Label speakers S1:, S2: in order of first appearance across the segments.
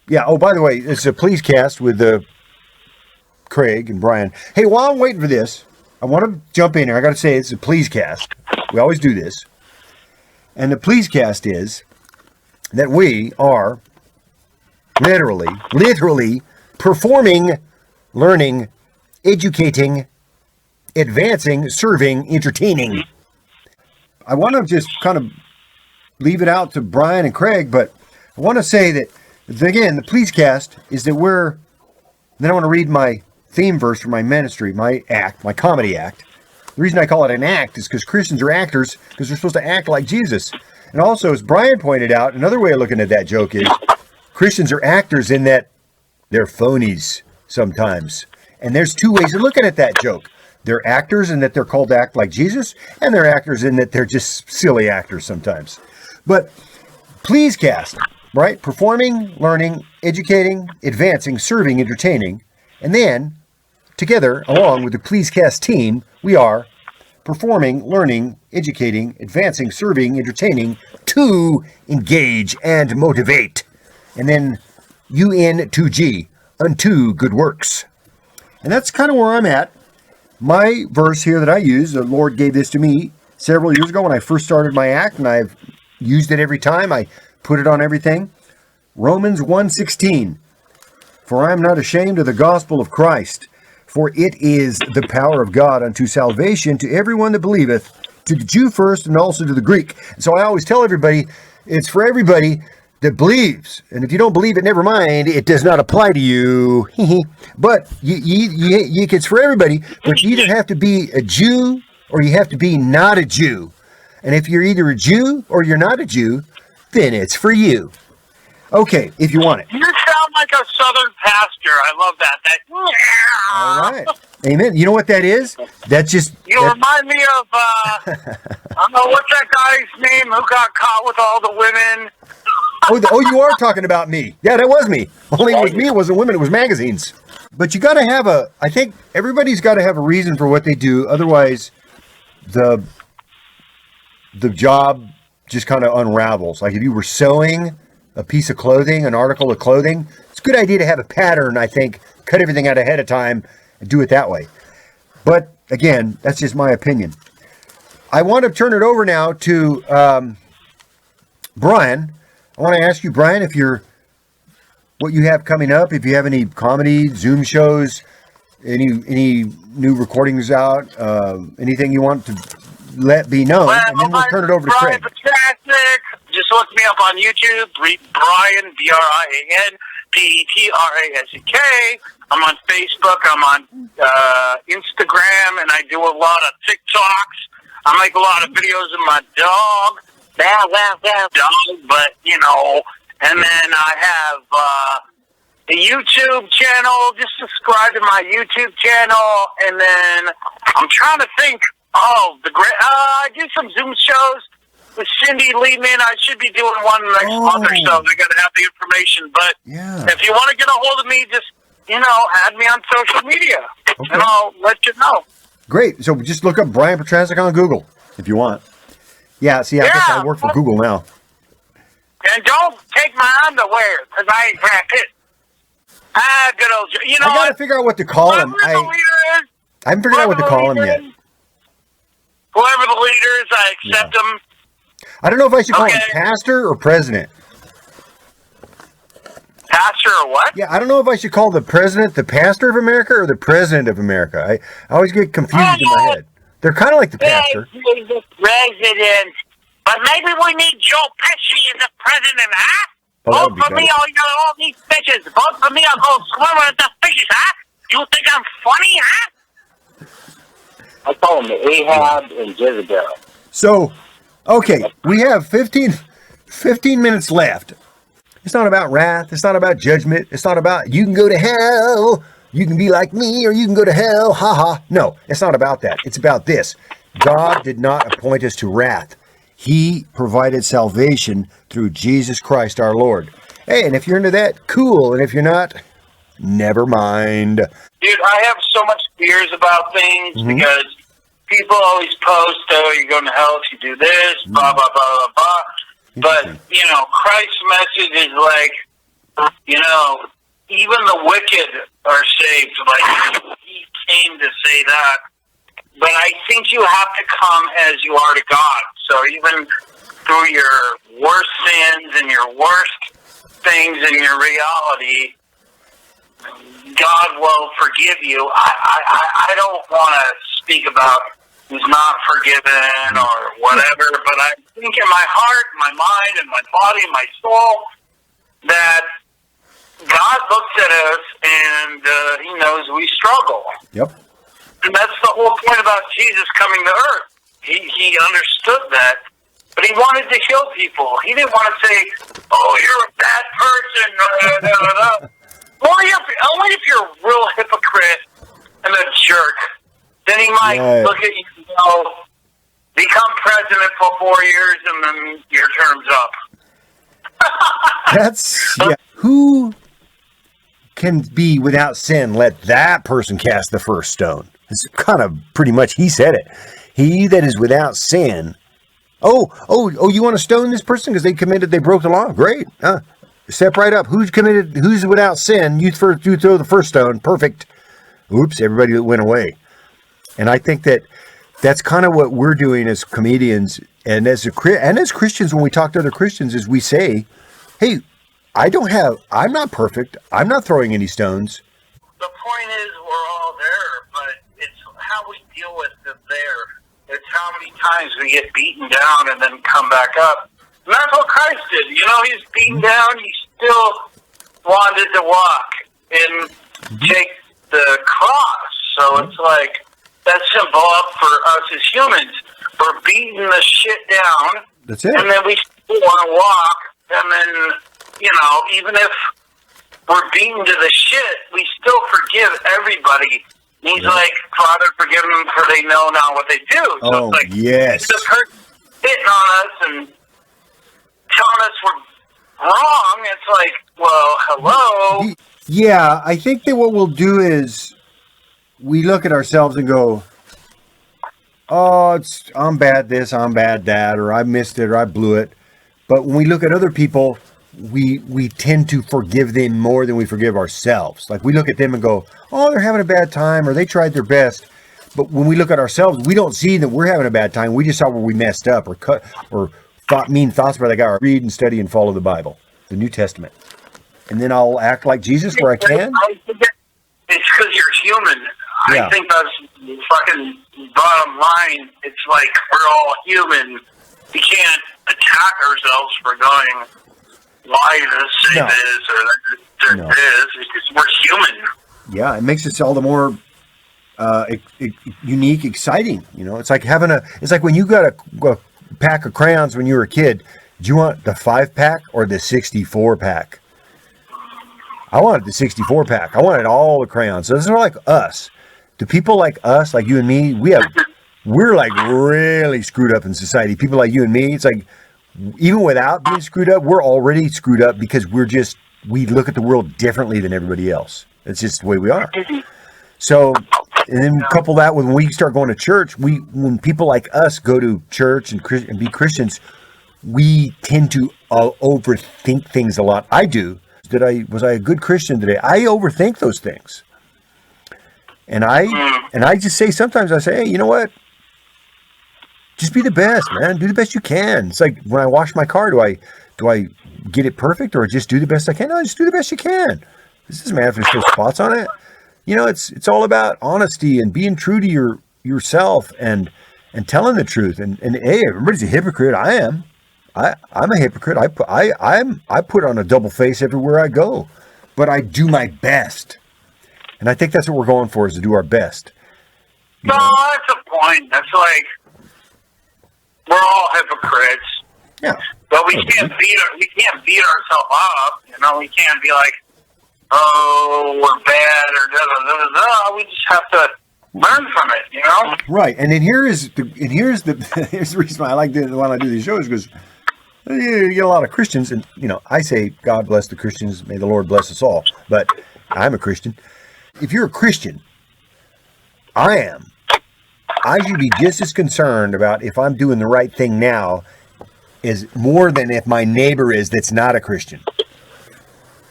S1: Yeah. Oh, by the way, it's a Please Cast with Craig and Brian. Hey, while I'm waiting for this, I want to jump in here. I got to say, it's a Please Cast. We always do this. And the Please Cast is that we are literally performing, learning, educating, advancing, serving, entertaining. I want to just kind of leave it out to Brian and Craig, but I want to say that, again, the Please Cast is that then I want to read my theme verse for my ministry, my act, my comedy act. The reason I call it an act is because Christians are actors, because they're supposed to act like Jesus. And also, as Brian pointed out, another way of looking at that joke is Christians are actors in that they're phonies sometimes. And there's two ways of looking at that joke. They're actors in that they're called to act like Jesus, and they're actors in that they're just silly actors sometimes. But Please Cast, right? Performing, learning, educating, advancing, serving, entertaining. And then, together, along with the Please Cast team, we are performing, learning, educating, advancing, serving, entertaining to engage and motivate. And then UN2G, unto good works. And that's kind of where I'm at. My verse here that I use, the Lord gave this to me several years ago when I first started my act, and I've used it every time. I put it on everything. Romans 1:16. For I am not ashamed of the gospel of Christ, for it is the power of God unto salvation to everyone that believeth, to the Jew first and also to the Greek. And so I always tell everybody, it's for everybody that believes. And if you don't believe it, never mind, it does not apply to you. But it's for everybody, but you either have to be a Jew or you have to be not a Jew. And if you're either a Jew or you're not a Jew, then it's for you. Okay, if you want it.
S2: You sound like a Southern pastor. I love that.
S1: All right. Amen. You know what that is? That's just...
S2: You remind me of, I don't know, what's that guy's name who got caught with all the women?
S1: Oh, you are talking about me. Yeah, that was me. Only it was me, it wasn't women, it was magazines. But you got to have I think everybody's got to have a reason for what they do. Otherwise, the job just kind of unravels. Like if you were sewing a piece of clothing, an article of clothing, it's a good idea to have a pattern, I think. Cut everything out ahead of time and do it that way. But again, that's just my opinion. I want to turn it over now to Brian. I want to ask you, Brian, what you have coming up, if you have any comedy, Zoom shows, any new recordings out, anything you want to let be known, and then we'll turn it over to Craig.
S2: Petrasek. Just look me up on YouTube, Brian, Brian, Petrasek. I'm on Facebook, I'm on Instagram, and I do a lot of TikToks. I make a lot of videos of my dog. Dog, but, you know, and then I have the YouTube channel. Just subscribe to my YouTube channel, and then I'm trying to think. I do some Zoom shows with Cindy Lehman. I should be doing one next month or so. I got to have the information, but if you want to get a hold of me, just, add me on social media, and I'll let you know.
S1: Great. So just look up Brian Petrasek on Google if you want. Yeah, see, I guess I work for Google now.
S2: And don't take my underwear, because I ain't Brad Pitt. Good old... I
S1: got to figure out what to call him. I haven't figured out what to call him yet.
S2: Whoever the leader is, I accept him.
S1: I don't know if I should call him pastor or president.
S2: Pastor or what?
S1: Yeah, I don't know if I should call the president the pastor of America or the president of America. I always get confused in my head. They're kind of like the pastor.
S2: The president. But maybe we need Joe Pesci as the president, huh?
S1: Oh,
S2: vote for me, all these bitches. Vote for me, I'll go swimming with the fishes, huh? You think I'm funny, huh?
S3: I call them the Ahab and Jezebel.
S1: So, okay, we have 15 minutes left. It's not about wrath. It's not about judgment. It's not about you can go to hell. You can be like me or you can go to hell. Ha ha. No, it's not about that. It's about this. God did not appoint us to wrath. He provided salvation through Jesus Christ our Lord. Hey, and if you're into that, cool. And if you're not, never mind.
S2: Dude, I have so much fears about things because people always post, you're going to hell if you do this, blah, blah, blah, blah, blah. But, Christ's message is like, you know, even the wicked are saved. Like, he came to say that. But I think you have to come as you are to God. So even through your worst sins and your worst things in your reality, God will forgive you. I don't want to speak about who's not forgiven or whatever, but I think in my heart, my mind, and my body, my soul, that God looks at us and he knows we struggle.
S1: Yep.
S2: And that's the whole point about Jesus coming to earth. He understood that, but he wanted to heal people. He didn't want to say, "Oh, you're a bad person." Only if you're a real hypocrite and a jerk, then he might look at you, become president for 4 years, and then your term's up.
S1: That's who can be without sin. Let that person cast the first stone. It's kind of pretty much, he said it. He that is without sin. Oh, you want to stone this person because they broke the law? Great. Step right up. Who's without sin? You throw the first stone. Perfect. Oops, everybody went away. And I think that's kind of what we're doing as comedians and as Christians when we talk to other Christians is we say, hey, I'm not perfect. I'm not throwing any stones.
S2: The point is we're all there, but it's how we deal with the there. It's how many times we get beaten down and then come back up. And that's what Christ did. He's beaten down. He still wanted to walk and take the cross. So it's like that's symbolic for us as humans. We're beating the shit down.
S1: That's it.
S2: And then we still want to walk. And then, even if we're beaten to the shit, we still forgive everybody. And he's like, Father, forgive them for they know not what they do. So it's like,
S1: yes.
S2: the person hitting on us and telling us we're wrong. It's like, well, hello.
S1: Yeah, I think that what we'll do is we look at ourselves and go, oh, I'm bad this, I'm bad that, or I missed it, or I blew it. But when we look at other people, we tend to forgive them more than we forgive ourselves. Like we look at them and go, oh, they're having a bad time, or they tried their best. But when we look at ourselves, we don't see that we're having a bad time. We just saw where we messed up or thought mean thoughts about the guy. Read and study and follow the Bible, the New Testament. And then I'll act like Jesus where I can.
S2: It's because you're human. I think that's the fucking bottom line. It's like we're all human. We can't attack ourselves for going, why does it say this or this? It's just we're human. Yeah,
S1: it makes us all the more unique, exciting. It's like it's like when you got a pack of crayons when you were a kid. Do you want the 5-pack or the 64-pack? I wanted the 64-pack. I wanted all the crayons. So this is like us. Do people like us, like you and me, we're like really screwed up in society. People like you and me, it's like even without being screwed up, we're already screwed up because we look at the world differently than everybody else. It's just the way we are. So, and then couple that with when we start going to church, when people like us go to church and be Christians, we tend to overthink things a lot. I do. Was I a good Christian today? I overthink those things. And I just say, sometimes I say, hey, you know what? Just be the best, man. Do the best you can. It's like when I wash my car, do I get it perfect or just do the best I can? No, just do the best you can. This doesn't matter if there's still spots on it. It's all about honesty and being true to yourself and telling the truth. And hey, everybody's a hypocrite. I am. I'm a hypocrite. I put on a double face everywhere I go, but I do my best. And I think that's what we're going for, is to do our best.
S2: No, that's the point. That's like, we're all hypocrites.
S1: Yeah.
S2: But we can't beat ourselves up. We can't be like, oh, we're bad or da-da-da-da-da. We just have to learn from it,
S1: Right. And then here's the reason why I like when I do these shows, because you get a lot of Christians, and I say God bless the Christians, may the Lord bless us all. But I'm a Christian. If you're a Christian, I should be just as concerned about if I'm doing the right thing now as more than if my neighbor is that's not a Christian.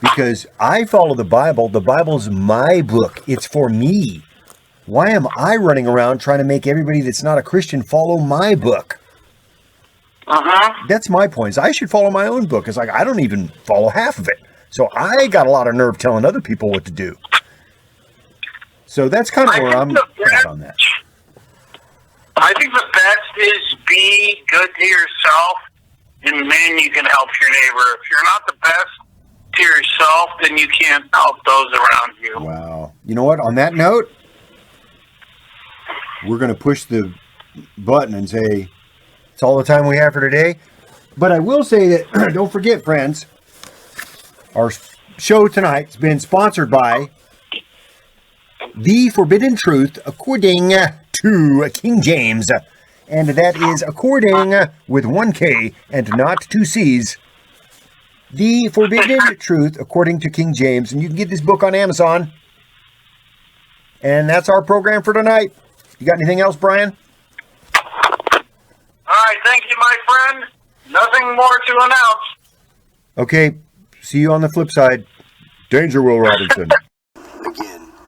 S1: because I follow the Bible. The Bible's my book. It's for me. Why am I running around trying to make everybody that's not a Christian follow my book? That's my point. Is I should follow my own book. It's like I don't even follow half of it. So I got a lot of nerve telling other people what to do. So that's kind of where I'm at on that.
S2: I think the best is be good to yourself, and then you can help your neighbor. If you're not the best to yourself, then you can't help those around you.
S1: Wow. You know what? On that note, we're going to push the button and say it's all the time we have for today. But I will say that, don't forget, friends, our show tonight has been sponsored by The Forbidden Truth According to King James. And that is according with one K and not two C's. The Forbidden Truth According to King James. And you can get this book on Amazon. And that's our program for tonight. You got anything else, Brian?
S2: All right, thank you, my friend. Nothing more to announce.
S1: Okay, see you on the flip side. Danger, Will Robinson.